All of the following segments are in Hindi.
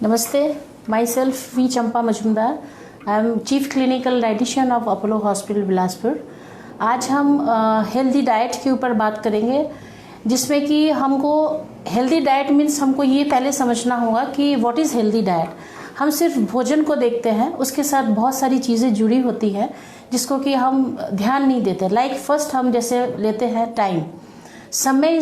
Namaste, myself V. Champa Majumdar. I am Chief Clinical Dietitian of Apollo Hospital Bilaspur. आज हम हेल्दी डाइट के ऊपर बात करेंगे, जिसमें कि हमको हेल्दी डाइट मीन्स हमको ये पहले समझना होगा कि व्हाट इज़ हेल्दी डाइट। हम सिर्फ भोजन को देखते हैं, उसके साथ बहुत सारी चीज़ें जुड़ी होती हैं जिसको कि हम ध्यान नहीं देते। लाइक फर्स्ट हम जैसे लेते हैं टाइम। समय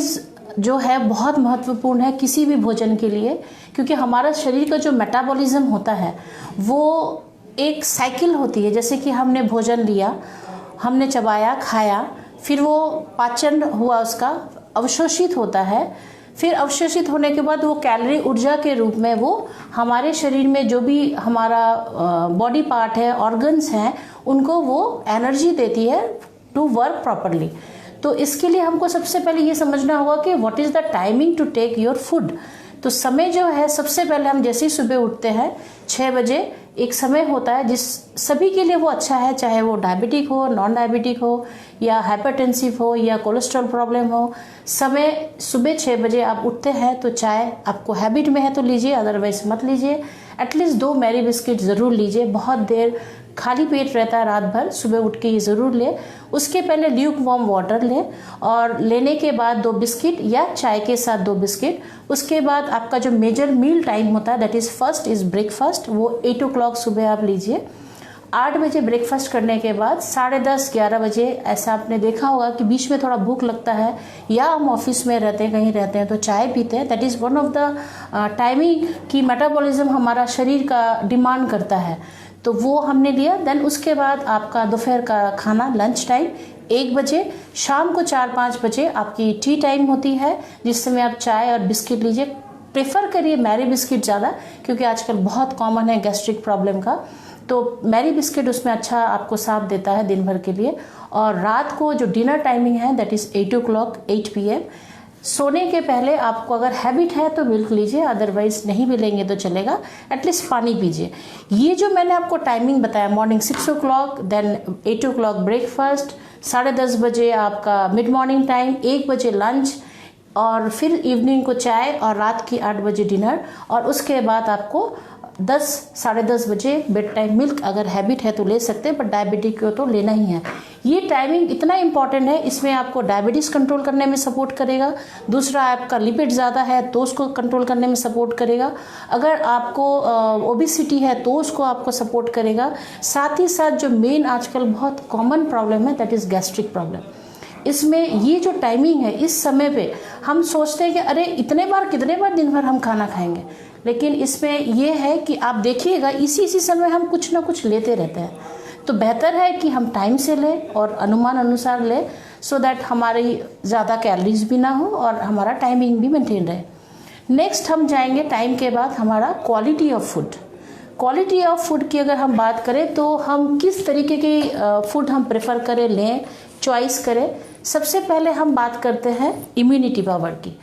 जो है बहुत महत्वपूर्ण है किसी भी भोजन के लिए, क्योंकि हमारा शरीर का जो मेटाबॉलिज्म होता है वो एक साइकिल होती है। जैसे कि हमने भोजन लिया, हमने चबाया, खाया, फिर वो पाचन हुआ, उसका अवशोषित होता है। फिर अवशोषित होने के बाद वो कैलोरी ऊर्जा के रूप में वो हमारे शरीर में जो भी हमारा बॉडी पार्ट है, ऑर्गन्स हैं, उनको वो एनर्जी देती है टू वर्क प्रॉपरली। तो इसके लिए हमको सबसे पहले ये समझना होगा कि what is the timing to take your food. तो समय जो है, सबसे पहले हम जैसे ही सुबह उठते हैं 6 बजे एक समय होता है जिस सभी के लिए वो अच्छा है, चाहे वो डायबिटिक हो, नॉन डायबिटिक हो, या हाइपरटेंसिव हो, या कोलेस्ट्रॉल प्रॉब्लम हो। समय सुबह 6 बजे आप उठते हैं तो चाय आपको हैबिट में है तो लीजिए, अदरवाइज मत लीजिए। एटलीस्ट 2 मैरी बिस्किट ज़रूर लीजिए। बहुत देर खाली पेट रहता है रात भर, सुबह उठ के ये ज़रूर लें। उसके पहले ल्यूक वार्म वाटर लें, और लेने के बाद 2 बिस्किट या चाय के साथ 2 बिस्किट। उसके बाद आपका जो मेजर मील टाइम होता है, that is first is breakfast. वो 8 o'clock सुबह आप लीजिए। 8 बजे ब्रेकफास्ट करने के बाद 10:30-11 बजे ऐसा आपने देखा होगा कि बीच में थोड़ा भूख लगता है, या हम ऑफिस में रहते हैं, कहीं रहते हैं तो चाय पीते हैं। That is one of the timing की मेटाबॉलिज्म हमारा शरीर का डिमांड करता है, तो वो हमने लिया। देन उसके बाद आपका दोपहर का खाना, लंच टाइम 1 बजे। शाम को 4-5 बजे आपकी टी टाइम होती है, जिस समय आप चाय और बिस्किट लीजिए। प्रेफर करिए मैरी बिस्किट ज़्यादा, क्योंकि आजकल बहुत कॉमन है गैस्ट्रिक प्रॉब्लम का, तो मैरी बिस्किट उसमें अच्छा आपको साथ देता है दिन भर के लिए। और रात को जो डिनर टाइमिंग है दैट इज़ 8 o'clock 8 PM। सोने के पहले आपको अगर हैबिट है तो मिल्क लीजिए, अदरवाइज नहीं भी लेंगे तो चलेगा। एटलीस्ट पानी पीजिए। ये जो मैंने आपको टाइमिंग बताया, morning 6 o'clock, then 8 o'clock breakfast, 10:30 बजे आपका मिड मॉर्निंग टाइम, 1 बजे लंच, और फिर इवनिंग को चाय, और रात की 8 बजे डिनर, और उसके बाद आपको 10-10:30 बजे बेड टाइम। मिल्क अगर हैबिट है तो ले सकते हैं, बट डायबिटिक को तो लेना ही है। ये टाइमिंग इतना इंपॉर्टेंट है, इसमें आपको डायबिटीज़ कंट्रोल करने में सपोर्ट करेगा। दूसरा, आपका लिपिड ज़्यादा है तो उसको कंट्रोल करने में सपोर्ट करेगा। अगर आपको ओबेसिटी है तो उसको आपको सपोर्ट करेगा। साथ ही साथ जो मेन आजकल बहुत कॉमन प्रॉब्लम है दैट इज़ गैस्ट्रिक प्रॉब्लम। इसमें ये जो टाइमिंग है, इस समय पे हम सोचते हैं कि अरे इतने बार कितने बार दिन भर हम खाना खाएंगे, लेकिन इसमें ये है कि आप देखिएगा इसी समय हम कुछ ना कुछ लेते रहते हैं। तो बेहतर है कि हम टाइम से लें और अनुमान अनुसार लें, सो दैट हमारी ज़्यादा कैलोरीज भी ना हो और हमारा टाइमिंग भी मेंटेन रहे। नेक्स्ट हम जाएंगे टाइम के बाद हमारा quality of food. Quality of food की अगर हम बात करें तो हम किस तरीके की फूड हम प्रेफर करें, लें, चॉइस करें। सबसे पहले हम बात करते हैं इम्यूनिटी पावर की,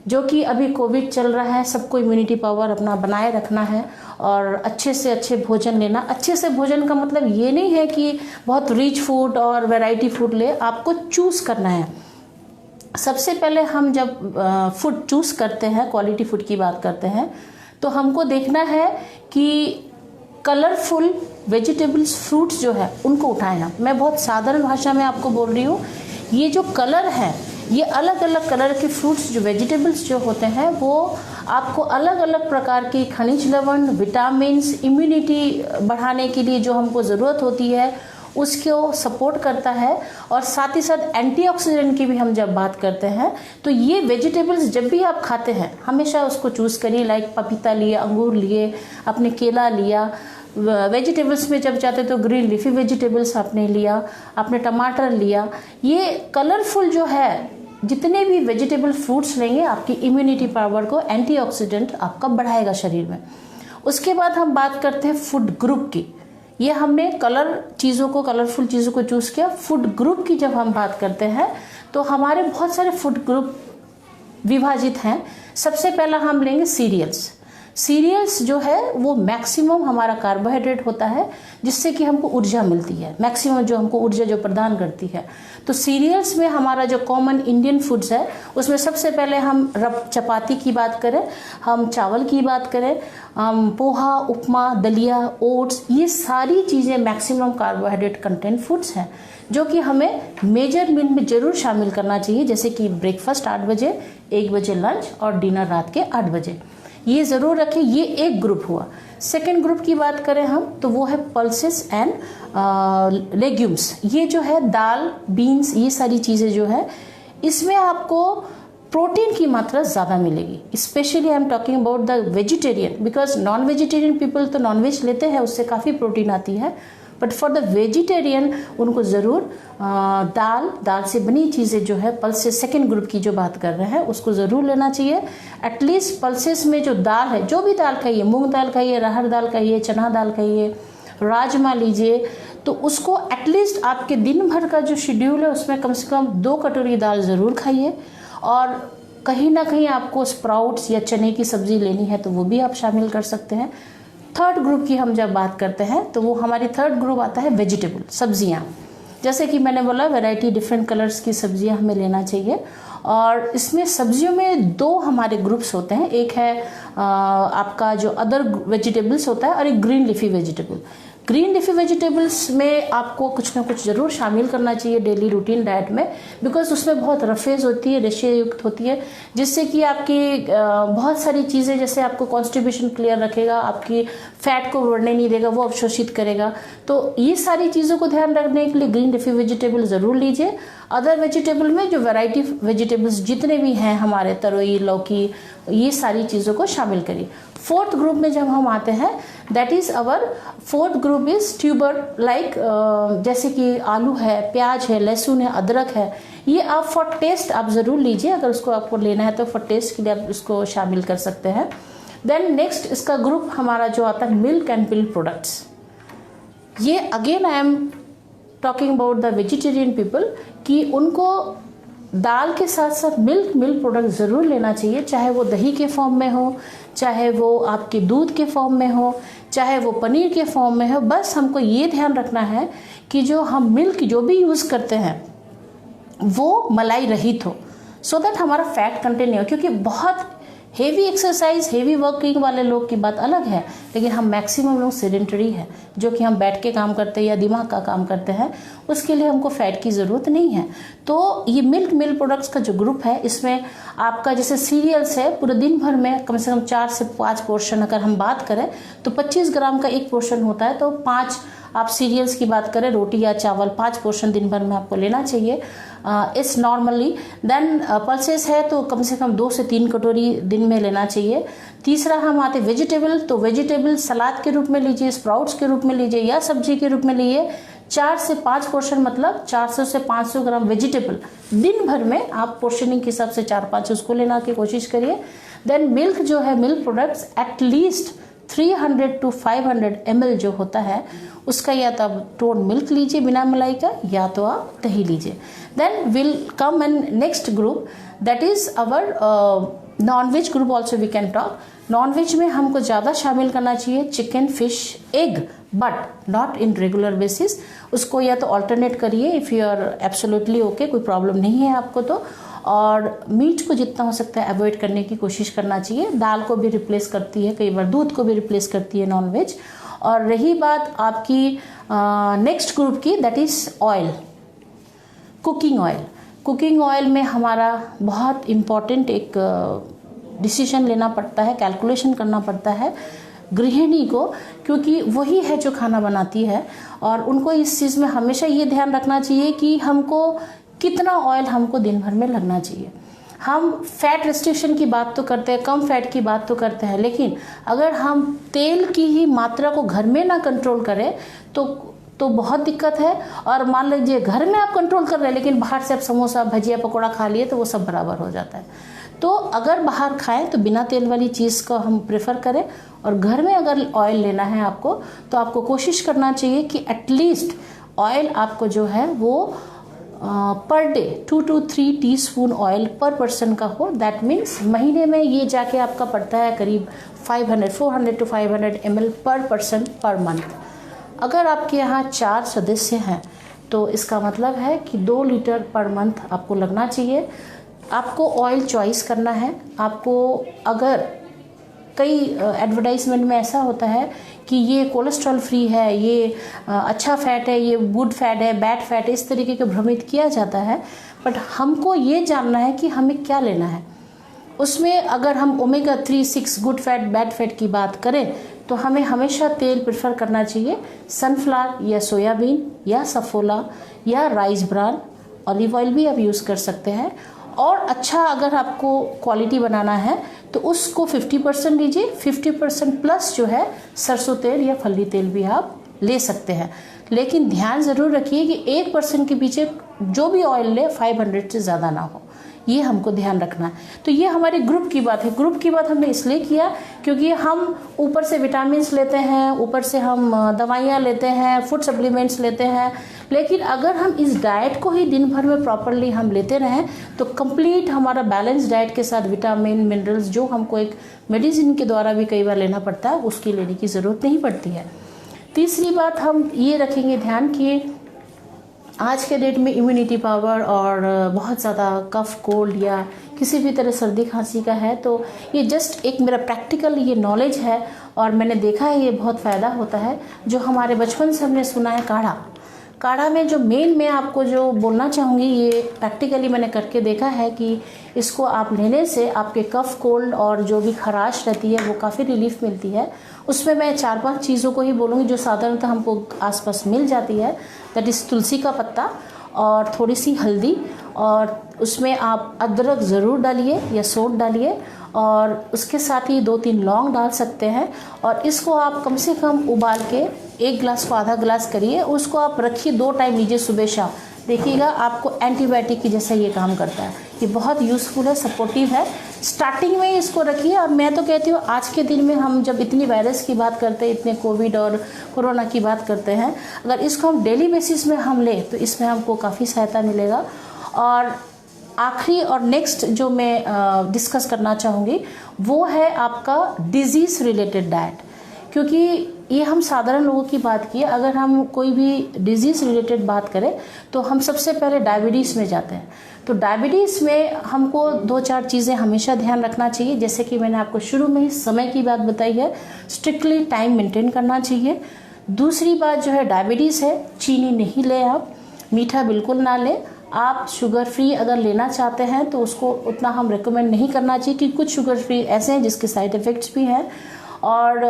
जो कि अभी कोविड चल रहा है, सबको इम्यूनिटी पावर अपना बनाए रखना है और अच्छे से अच्छे भोजन लेना। अच्छे से भोजन का मतलब ये नहीं है कि बहुत रिच फूड और वैरायटी फूड ले, आपको चूज़ करना है। सबसे पहले हम जब फूड चूज़ करते हैं, क्वालिटी फूड की बात करते हैं, तो हमको देखना है कि कलरफुल वेजिटेबल्स, फ्रूट्स जो है उनको उठाएं। हम, मैं बहुत साधारण भाषा में आपको बोल रही हूँ। ये जो कलर है, ये अलग अलग कलर के फ्रूट्स, जो वेजिटेबल्स जो होते हैं, वो आपको अलग अलग प्रकार की खनिज लवण, विटामिन्स, इम्यूनिटी बढ़ाने के लिए जो हमको ज़रूरत होती है उसको सपोर्ट करता है। और साथ ही साथ एंटीऑक्सीडेंट की भी हम जब बात करते हैं, तो ये वेजिटेबल्स जब भी आप खाते हैं हमेशा उसको चूज़ करिए। लाइक पपीता लिए, अंगूर लिए, आपने केला लिया। वेजिटेबल्स में जब जाते तो ग्रीन लीफी वेजिटेबल्स आपने लिया, आपने टमाटर लिया। ये कलरफुल जो है, जितने भी वेजिटेबल फ्रूट्स लेंगे आपकी इम्यूनिटी पावर को, एंटीऑक्सीडेंट आपका बढ़ाएगा शरीर में। उसके बाद हम बात करते हैं फूड ग्रुप की। ये हमने कलरफुल चीज़ों को चूज़ किया। फूड ग्रुप की जब हम बात करते हैं तो हमारे बहुत सारे फूड ग्रुप विभाजित हैं। सबसे पहला हम लेंगे सीरियल्स। सीरियल्स जो है वो मैक्सिमम हमारा कार्बोहाइड्रेट होता है, जिससे कि हमको ऊर्जा मिलती है, मैक्सिमम जो हमको ऊर्जा जो प्रदान करती है। तो सीरियल्स में हमारा जो कॉमन इंडियन फूड्स है उसमें सबसे पहले हम चपाती की बात करें, हम चावल की बात करें, हम पोहा, उपमा, दलिया, ओट्स, ये सारी चीज़ें मैक्सिमम कार्बोहाइड्रेट कंटेंट फूड्स हैं जो कि हमें मेजर मील में जरूर शामिल करना चाहिए, जैसे कि ब्रेकफास्ट 8 बजे, 1 बजे लंच और डिनर रात के 8 बजे, ये ज़रूर रखें। ये एक ग्रुप हुआ। सेकेंड ग्रुप की बात करें हम तो वो है पल्सेस एंड लेग्यूम्स। ये जो है दाल, बीन्स, ये सारी चीज़ें जो है इसमें आपको प्रोटीन की मात्रा ज़्यादा मिलेगी। Specially I am talking about the vegetarian, because non vegetarian people तो नॉनवेज लेते हैं, उससे काफ़ी प्रोटीन आती है, बट फॉर द वेजिटेरियन उनको ज़रूर दाल से बनी चीज़ें जो है पल्सेस, सेकेंड ग्रुप की जो बात कर रहे हैं उसको ज़रूर लेना चाहिए। एटलीस्ट पल्सेस में जो दाल है, जो भी दाल खाइए, मूंग दाल खाइए, अरहर दाल खाइए, चना दाल खाइए, राजमा लीजिए, तो उसको एटलीस्ट आपके दिन भर का जो शेड्यूल है उसमें कम से कम 2 कटोरी दाल ज़रूर खाइए। और कहीं ना कहीं आपको स्प्राउट्स या चने की सब्ज़ी लेनी है तो वो भी आप शामिल कर सकते हैं। थर्ड ग्रुप की हम जब बात करते हैं तो वो हमारी थर्ड ग्रुप आता है वेजिटेबल, सब्जियां। जैसे कि मैंने बोला वैरायटी डिफरेंट कलर्स की सब्जियां हमें लेना चाहिए। और इसमें सब्जियों में 2 हमारे ग्रुप्स होते हैं, एक है आपका जो अदर वेजिटेबल्स होता है और एक green leafy vegetable. Green leafy vegetables में आपको कुछ ना कुछ ज़रूर शामिल करना चाहिए डेली रूटीन डाइट में, बिकॉज उसमें बहुत रफेज होती है, रेशे युक्त होती है, जिससे कि आपकी बहुत सारी चीज़ें, जैसे आपको कॉन्स्टिपेशन क्लियर रखेगा, आपकी फैट को बढ़ने नहीं देगा, वो अवशोषित करेगा। तो ये सारी चीज़ों को ध्यान रखने के लिए ग्रीन लीफी वेजिटेबल ज़रूर लीजिए। अदर वेजिटेबल में जो वैरायटी वेजिटेबल्स जितने भी हैं हमारे, तरोई, लौकी, ये सारी चीज़ों को शामिल करिए। फोर्थ ग्रुप में जब हम आते हैं, that is our fourth group is tuber, like जैसे कि आलू है, प्याज है, लहसुन है, अदरक है, ये आप फॉर टेस्ट आप ज़रूर लीजिए। अगर उसको आपको लेना है तो फॉर टेस्ट के लिए आप इसको शामिल कर सकते हैं। देन नेक्स्ट इसका ग्रुप हमारा जो आता है मिल्क एंड मिल्क प्रोडक्ट्स। ये again I am talking about the vegetarian people कि उनको दाल के साथ साथ मिल्क प्रोडक्ट ज़रूर लेना चाहिए, चाहे वो दही के फॉर्म में हो, चाहे वो आपके दूध के फॉर्म में हो, चाहे वो पनीर के फॉर्म में हो। बस हमको ये ध्यान रखना है कि जो हम मिल्क जो भी यूज़ करते हैं वो मलाई रहित हो, सो दैट हमारा फैट कंटेंट नहीं हो। क्योंकि बहुत हेवी एक्सरसाइज, हेवी वर्किंग वाले लोग की बात अलग है, लेकिन हम मैक्सिमम लोग सेडेंटरी है, जो कि हम बैठ के काम करते हैं या दिमाग का काम करते हैं, उसके लिए हमको फैट की ज़रूरत नहीं है। तो ये मिल्क प्रोडक्ट्स का जो ग्रुप है, इसमें आपका जैसे सीरियल्स है, पूरे दिन भर में कम से कम 4 से 5 पोर्शन अगर हम बात करें तो 25 ग्राम का एक पोर्शन होता है। तो 5 आप सीरियल्स की बात करें, रोटी या चावल 5 पोर्शन दिन भर में आपको लेना चाहिए इस नॉर्मली। देन पल्सेस है तो कम से कम 2 से 3 कटोरी दिन में लेना चाहिए। तीसरा हम आते वेजिटेबल, तो वेजिटेबल सलाद के रूप में लीजिए, स्प्राउट्स के रूप में लीजिए या सब्जी के रूप में लीजिए। 4 से 5 पोर्शन मतलब 400 से 500 ग्राम वेजिटेबल दिन भर में आप पोर्शनिंग के हिसाब से 4-5 उसको लेना की कोशिश करिए। देन मिल्क जो है, milk products at least 300 to 500 ml जो होता है उसका, या तो आप टोन मिल्क लीजिए बिना मलाई का, या तो आप दही लीजिए। Then will come and next group, that is our non-veg group also we can talk. Non-veg में हमको ज़्यादा शामिल करना चाहिए chicken, fish, egg, but not in regular basis. उसको या तो ऑल्टरनेट करिए if you are absolutely okay, कोई प्रॉब्लम नहीं है आपको तो। और मीट को जितना हो सकता है अवॉइड करने की कोशिश करना चाहिए। दाल को भी रिप्लेस करती है, कई बार दूध को भी रिप्लेस करती है नॉन-वेज। और रही बात आपकी नेक्स्ट ग्रुप की, that is oil, cooking oil. Cooking oil में हमारा बहुत इम्पॉर्टेंट एक डिसीजन लेना पड़ता है, कैलकुलेशन करना पड़ता है गृहिणी को, क्योंकि वही है जो खाना बनाती है। और उनको इस चीज़ में हमेशा ये ध्यान रखना चाहिए कि हमको कितना ऑयल हमको दिन भर में लगना चाहिए। हम फैट रिस्ट्रिक्शन की बात तो करते हैं, कम फैट की बात तो करते हैं, लेकिन अगर हम तेल की ही मात्रा को घर में ना कंट्रोल करें तो बहुत दिक्कत है। और मान लीजिए घर में आप कंट्रोल कर रहे हैं लेकिन बाहर से आप समोसा, भजिया, पकौड़ा खा लिए तो वो सब बराबर हो जाता है। तो अगर बाहर खाएं तो बिना तेल वाली चीज़ को हम प्रेफर करें। और घर में अगर ऑयल लेना है आपको, तो आपको कोशिश करना चाहिए कि एटलीस्ट ऑयल आपको जो है वो per day 2 to 3 teaspoon oil पर पर्सन का हो। दैट मीन्स महीने में ये जाके आपका पड़ता है करीब 400 to 500 ml पर पर्सन पर मंथ। अगर आपके यहाँ 4 सदस्य हैं तो इसका मतलब है कि 2 लीटर पर मंथ आपको लगना चाहिए। आपको ऑयल चॉइस करना है। आपको अगर कई एडवर्टाइजमेंट में ऐसा होता है कि ये कोलेस्ट्रॉल फ्री है, ये अच्छा फैट है, ये गुड फैट है, बैड फैट है, इस तरीके के भ्रमित किया जाता है। बट हमको ये जानना है कि हमें क्या लेना है। उसमें अगर हम omega 3, 6 good fat bad fat की बात करें तो हमें हमेशा तेल प्रेफर करना चाहिए सनफ्लावर या सोयाबीन या सफोला या राइस ब्रान। ऑलिव ऑयल भी आप यूज़ कर सकते हैं। और अच्छा अगर आपको क्वालिटी बनाना है तो उसको 50% लीजिए, 50% प्लस जो है सरसों तेल या फली तेल भी आप ले सकते हैं। लेकिन ध्यान ज़रूर रखिए कि 1% के पीछे जो भी ऑयल ले 500 से ज़्यादा ना हो, ये हमको ध्यान रखना है। तो ये हमारे ग्रुप की बात है। ग्रुप की बात हमने इसलिए किया क्योंकि हम ऊपर से विटामिन्स लेते हैं, ऊपर से हम दवाइयाँ लेते हैं, फूड सप्लीमेंट्स लेते हैं। लेकिन अगर हम इस डाइट को ही दिन भर में प्रॉपरली हम लेते रहें तो कंप्लीट हमारा बैलेंस डाइट के साथ विटामिन मिनरल्स जो हमको एक मेडिसिन के द्वारा भी कई बार लेना पड़ता है, उसकी लेने की ज़रूरत नहीं पड़ती है। तीसरी बात हम ये रखेंगे ध्यान कि आज के डेट में इम्यूनिटी पावर और बहुत ज़्यादा कफ कोल्ड या किसी भी तरह सर्दी खांसी का है तो ये जस्ट एक मेरा प्रैक्टिकल ये नॉलेज है और मैंने देखा है ये बहुत फ़ायदा होता है। जो हमारे बचपन से हमने सुना है काढ़ा में जो मेन मैं आपको जो बोलना चाहूँगी ये प्रैक्टिकली मैंने करके देखा है कि इसको आप लेने से आपके कफ कोल्ड और जो भी खराश रहती है वो काफ़ी रिलीफ मिलती है। उसमें मैं 4-5 चीज़ों को ही बोलूँगी जो साधारणतः हमको आसपास मिल जाती है। दैट इज़ तुलसी का पत्ता और थोड़ी सी हल्दी, और उसमें आप अदरक ज़रूर डालिए या सौंठ डालिए, और उसके साथ ही 2-3 लौंग डाल सकते हैं। और इसको आप कम से कम उबाल के 1 गिलास को आधा गिलास करिए, उसको आप रखिए 2 टाइम लीजिए सुबह शाम। देखिएगा आपको एंटीबायोटिक की जैसा ये काम करता है। ये बहुत यूज़फुल है, सपोर्टिव है। स्टार्टिंग में इसको रखिए। और मैं तो कहती हूँ आज के दिन में हम जब इतनी वायरस की बात करते हैं, इतने कोविड और कोरोना की बात करते हैं, अगर इसको हम डेली बेसिस में हम लें तो इसमें हमको काफ़ी सहायता मिलेगा। और आखिरी और नेक्स्ट जो मैं डिस्कस करना चाहूँगी वो है आपका डिजीज़ रिलेटेड डाइट। क्योंकि ये हम साधारण लोगों की बात की, अगर हम कोई भी डिजीज़ रिलेटेड बात करें तो हम सबसे पहले डायबिटीज़ में जाते हैं। तो डायबिटीज़ में हमको 2-4 चीज़ें हमेशा ध्यान रखना चाहिए। जैसे कि मैंने आपको शुरू में ही समय की बात बताई है, स्ट्रिक्टली टाइम मेंटेन करना चाहिए। दूसरी बात जो है डायबिटीज़ है, चीनी नहीं लें आप, मीठा बिल्कुल ना लें। आप शुगर फ्री अगर लेना चाहते हैं तो उसको उतना हम रेकमेंड नहीं करना चाहिए कि कुछ शुगर फ्री ऐसे हैं जिसके साइड इफ़ेक्ट्स भी हैं। और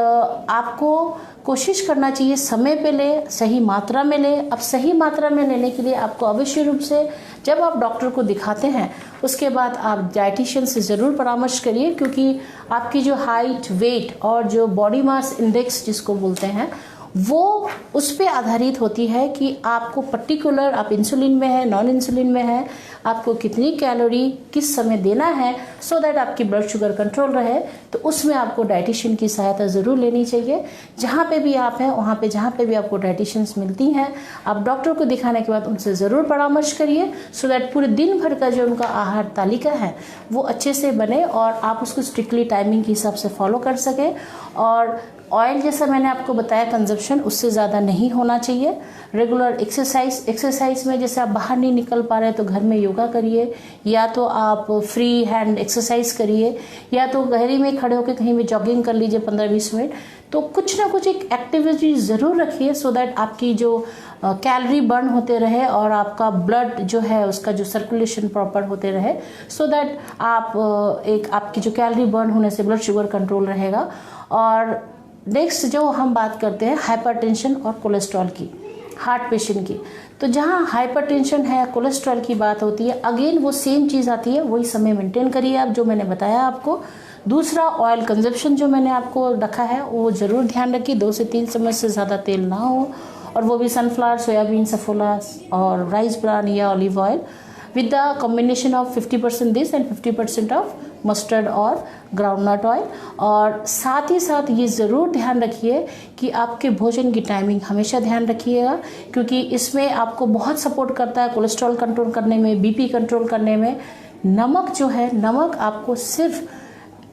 आपको कोशिश करना चाहिए समय पे ले, सही मात्रा में ले। अब सही मात्रा में लेने के लिए आपको अवश्य रूप से जब आप डॉक्टर को दिखाते हैं उसके बाद आप डाइटिशियन से ज़रूर परामर्श करिए, क्योंकि आपकी जो हाइट, वेट और जो बॉडी मास इंडेक्स जिसको बोलते हैं वो उस पे आधारित होती है कि आपको पर्टिकुलर आप इंसुलिन में है, नॉन इंसुलिन में है, आपको कितनी कैलोरी किस समय देना है सो दैट आपकी ब्लड शुगर कंट्रोल रहे। तो उसमें आपको डाइटिशियन की सहायता ज़रूर लेनी चाहिए। जहाँ पे भी आप हैं वहाँ पे जहाँ पे भी आपको डाइटिशियंस मिलती हैं, आप डॉक्टर को दिखाने के बाद उनसे ज़रूर परामर्श करिए सो दैट पूरे दिन भर का जो उनका आहार तालिका है वो अच्छे से बने और आप उसको स्ट्रिक्टली टाइमिंग के हिसाब से फॉलो कर सकें। और ऑयल जैसा मैंने आपको बताया कंजप्शन उससे ज़्यादा नहीं होना चाहिए। रेगुलर एक्सरसाइज में जैसे आप बाहर नहीं निकल पा रहे तो घर में योगा करिए, या तो आप फ्री हैंड एक्सरसाइज करिए, या तो गहरी में खड़े होकर कहीं भी जॉगिंग कर लीजिए 15-20 मिनट। तो कुछ ना कुछ एक एक्टिविटी ज़रूर रखिए सो दैट आपकी जो कैलोरी बर्न होते रहे और आपका ब्लड जो है उसका जो सर्कुलेशन प्रॉपर होते रहे, सो दैट आप एक आपकी जो कैलोरी बर्न होने से ब्लड शुगर कंट्रोल रहेगा। और नेक्स्ट जो हम बात करते हैं हाइपरटेंशन और कोलेस्ट्रॉल की, हार्ट पेशेंट की, तो जहाँ हाइपरटेंशन है, कोलेस्ट्रॉल की बात होती है, अगेन वो सेम चीज़ आती है, वही समय मेंटेन करिए आप जो मैंने बताया आपको। दूसरा ऑयल कंजप्शन जो मैंने आपको रखा है वो ज़रूर ध्यान रखिए, 2 से 3 चम्मच से ज़्यादा तेल ना हो, और वो भी सनफ्लावर, सोयाबीन, सफोला और राइस ब्रान या olive oil. with the combination of 50% this and 50% of mustard और ग्राउंडनट ऑयल। और साथ ही साथ ये ज़रूर ध्यान रखिए कि आपके भोजन की टाइमिंग हमेशा ध्यान रखिएगा, क्योंकि इसमें आपको बहुत सपोर्ट करता है कोलेस्ट्रॉल कंट्रोल करने में, बीपी कंट्रोल करने में। नमक जो है, नमक आपको सिर्फ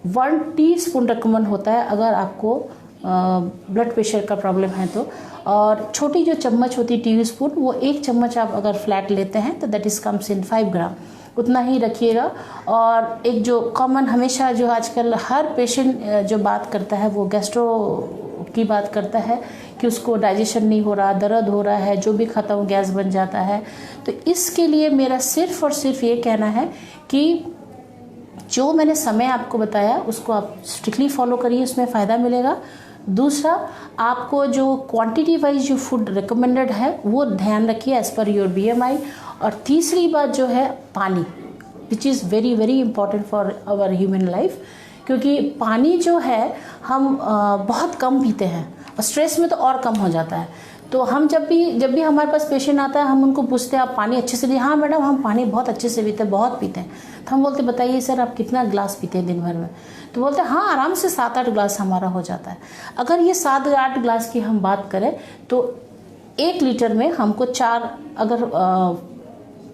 1 टीस्पून रिकमेंड होता है अगर आपको ब्लड प्रेशर का प्रॉब्लम है तो। और छोटी जो चम्मच होती है टीस्पून, वो 1 चम्मच आप अगर फ्लैट लेते हैं तो दैट इज़ कम्स इन 5 ग्राम, उतना ही रखिएगा। और एक जो कॉमन हमेशा जो आजकल हर पेशेंट जो बात करता है वो गैस्ट्रो की बात करता है कि उसको डाइजेशन नहीं हो रहा, दर्द हो रहा है, जो भी खाता हूँ गैस बन जाता है। तो इसके लिए मेरा सिर्फ और सिर्फ ये कहना है कि जो मैंने समय आपको बताया उसको आप स्ट्रिक्टली फॉलो करिए, उसमें फ़ायदा मिलेगा। दूसरा, आपको जो क्वांटिटी वाइज जो फूड रिकमेंडेड है वो ध्यान रखिए एज़ पर योर BMI। और तीसरी बात जो है पानी, which is very very important for our human life, क्योंकि पानी जो है हम बहुत कम पीते हैं और स्ट्रेस में तो और कम हो जाता है। तो हम जब भी हमारे पास पेशेंट आता है, हम उनको पूछते हैं आप पानी अच्छे से लिए? हाँ मैडम, हम पानी बहुत अच्छे से पीते हैं, बहुत पीते हैं। तो हम बोलते बताइए सर आप कितना गिलास पीते हैं दिन भर में? तो बोलते हैं हाँ आराम से 7-8 गिलास हमारा हो जाता है। अगर ये 7-8 गिलास की हम बात करें तो 1 लीटर में हमको 4, अगर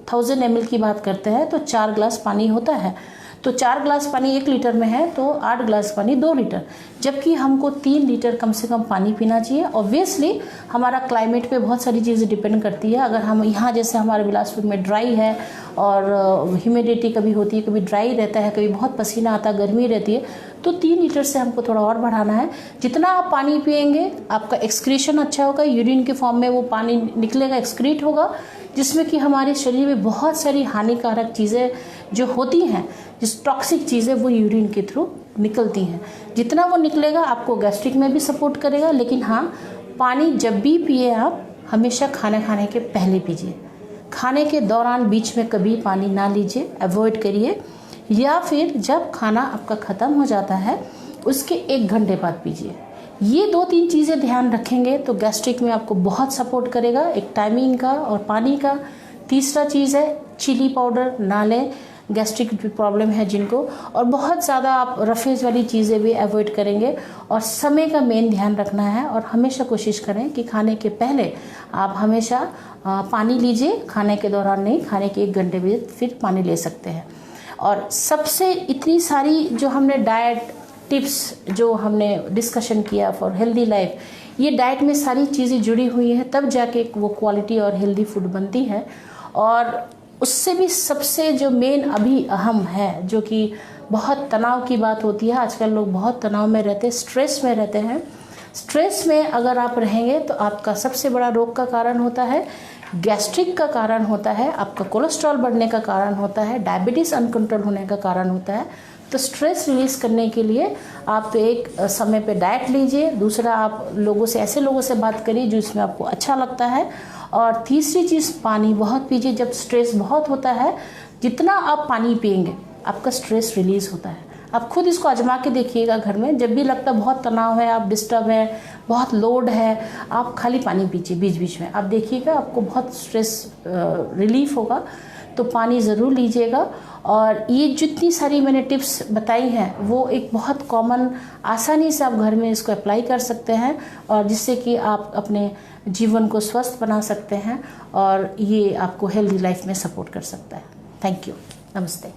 1000 ml की बात करते हैं तो 4 गिलास पानी होता है। तो 4 गिलास पानी 1 लीटर में है तो 8 गिलास पानी 2 लीटर, जबकि हमको 3 लीटर कम से कम पानी पीना चाहिए। ऑब्वियसली हमारा क्लाइमेट पे बहुत सारी चीज़ें डिपेंड करती है। अगर हम यहाँ जैसे हमारे बिलासपुर में ड्राई है और ह्यूमिडिटी कभी होती है, कभी ड्राई रहता है, कभी बहुत पसीना आता है, गर्मी रहती है, तो 3 लीटर से हमको थोड़ा और बढ़ाना है। जितना आप पानी पिएंगे आपका एक्सक्रीशन अच्छा होगा, यूरिन के फॉर्म में वो पानी निकलेगा, एक्सक्रीट होगा, जिसमें कि हमारे शरीर में बहुत सारी हानिकारक चीज़ें जो होती हैं, जिस टॉक्सिक चीज़ें वो यूरिन के थ्रू निकलती हैं। जितना वो निकलेगा आपको गैस्ट्रिक में भी सपोर्ट करेगा। लेकिन हाँ, पानी जब भी पिए आप हमेशा खाना खाने के पहले पीजिए, खाने के दौरान बीच में कभी पानी ना लीजिए, अवॉइड करिए। या फिर जब खाना आपका ख़त्म हो जाता है उसके 1 घंटे बाद पीजिए। ये 2-3 चीज़ें ध्यान रखेंगे तो गैस्ट्रिक में आपको बहुत सपोर्ट करेगा, एक टाइमिंग का और पानी का। तीसरा चीज़ है चिली पाउडर ना लें, गैस्ट्रिक प्रॉब्लम है जिनको, और बहुत ज़्यादा आप रफेज वाली चीज़ें भी अवॉइड करेंगे। और समय का मेन ध्यान रखना है और हमेशा कोशिश करें कि खाने के पहले आप हमेशा पानी लीजिए, खाने के दौरान नहीं, खाने के 1 घंटे बाद फिर पानी ले सकते हैं। और सबसे इतनी सारी जो हमने डाइट टिप्स जो हमने डिस्कशन किया फॉर हेल्दी लाइफ, ये डाइट में सारी चीज़ें जुड़ी हुई हैं, तब जाके वो क्वालिटी और हेल्दी फूड बनती है। और उससे भी सबसे जो मेन अभी अहम है, जो कि बहुत तनाव की बात होती है, आजकल लोग बहुत तनाव में रहते हैं, स्ट्रेस में रहते हैं। स्ट्रेस में अगर आप रहेंगे तो आपका सबसे बड़ा रोग का कारण होता है, गैस्ट्रिक का कारण होता है, आपका कोलेस्ट्रॉल बढ़ने का कारण होता है, डायबिटीज़ अनकंट्रोल होने का कारण होता है। तो स्ट्रेस रिलीज करने के लिए आप तो एक समय पे डाइट लीजिए, दूसरा आप लोगों से, ऐसे लोगों से बात करिए जो इसमें आपको अच्छा लगता है, और तीसरी चीज़ पानी बहुत पीजिए। जब स्ट्रेस बहुत होता है, जितना आप पानी पिएंगे आपका स्ट्रेस रिलीज होता है। आप खुद इसको आजमा के देखिएगा घर में, जब भी लगता बहुत तनाव है, आप डिस्टर्ब है, बहुत लोड है, आप खाली पानी पीजिए बीच बीच में, आप देखिएगा आपको बहुत स्ट्रेस रिलीफ होगा। तो पानी ज़रूर लीजिएगा। और ये जितनी सारी मैंने टिप्स बताई हैं वो एक बहुत कॉमन, आसानी से आप घर में इसको अप्लाई कर सकते हैं, और जिससे कि आप अपने जीवन को स्वस्थ बना सकते हैं और ये आपको हेल्दी लाइफ में सपोर्ट कर सकता है। Thank you. नमस्ते।